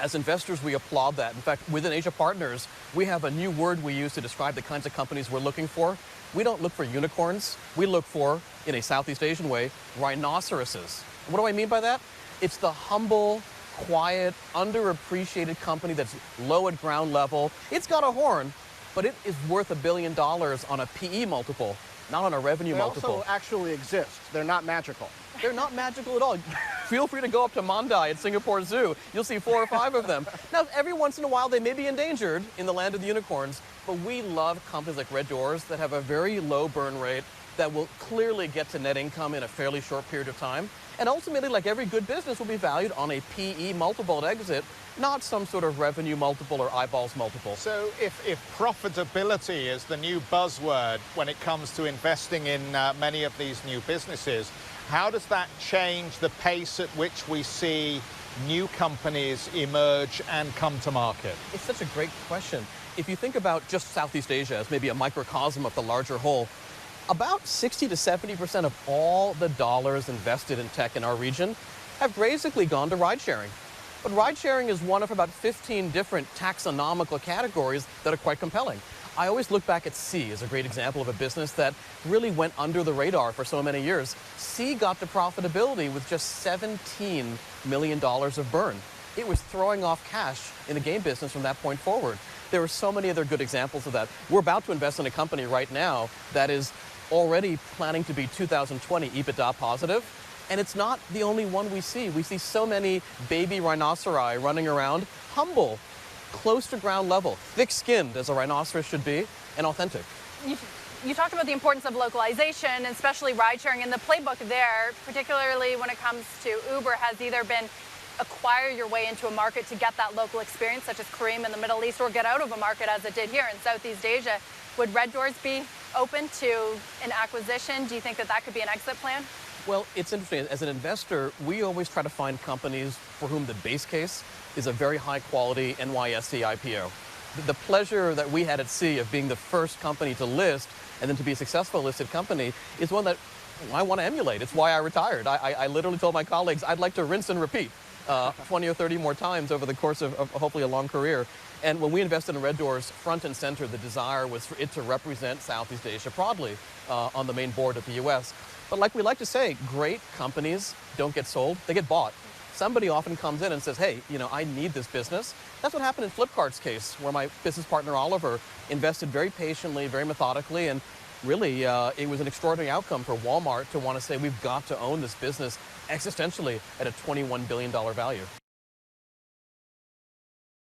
As investors, we applaud that. In fact, within Asia Partners, we have a new word we use to describe the kinds of companies we're looking for. We don't look for unicorns. We look for, in a Southeast Asian way, rhinoceroses. What do I mean by that? It's the humble, quiet, underappreciated company that's low at ground level. It's got a horn, but it is worth $1 billion on a PE multiple, not on a revenue multiple. They also actually exist. They're not magical. They're not magical at all. Feel free to go up to Mandai at Singapore Zoo. You'll see 4 or 5 of them. Now, every once in a while, they may be endangered in the land of the unicorns, but we love companies like Red Doors that have a very low burn rate that will clearly get to net income in a fairly short period of time. And ultimately, like every good business, will be valued on a PE multiple at exit, not some sort of revenue multiple or eyeballs multiple. So if profitability is the new buzzword when it comes to investing in many of these new businesses, how does that change the pace at which we see new companies emerge and come to market? It's such a great question. If you think about just Southeast Asia as maybe a microcosm of the larger whole, about 60 to 70% of all the dollars invested in tech in our region have basically gone to ride sharing. But ride sharing is one of about 15 different taxonomical categories that are quite compelling. I always look back at Sea as a great example of a business that really went under the radar for so many years. Sea got to profitability with just $17 million of burn. It was throwing off cash in the game business from that point forward. There are so many other good examples of that. We're about to invest in a company right now that is already planning to be 2020 EBITDA positive. And it's not the only one we see. We see so many baby rhinoceri running around, humble, close to ground level, thick-skinned as a rhinoceros should be, and authentic. You talked about the importance of localization, especially ride-sharing, and the playbook there, particularly when it comes to Uber, has either been acquire your way into a market to get that local experience, such as Kareem in the Middle East, or get out of a market as it did here in Southeast Asia. Would Red Doors be open to an acquisition? Do you think that that could be an exit plan? Well, it's interesting. As an investor, we always try to find companies for whom the base case is a very high-quality NYSE IPO. The pleasure that we had at Sea of being the first company to list and then to be a successful listed company is one that I want to emulate. It's why I retired. I literally told my colleagues I'd like to rinse and repeat 20 or 30 more times over the course of hopefully a long career. And when we invested in Red Doors, front and center, the desire was for it to represent Southeast Asia proudly on the main board of the U.S. But like we like to say, great companies don't get sold, they get bought. Somebody often comes in and says, hey, I need this business. That's what happened in Flipkart's case, where my business partner Oliver invested very patiently, very methodically, and really it was an extraordinary outcome for Walmart to want to say, we've got to own this business existentially at a $21 billion value.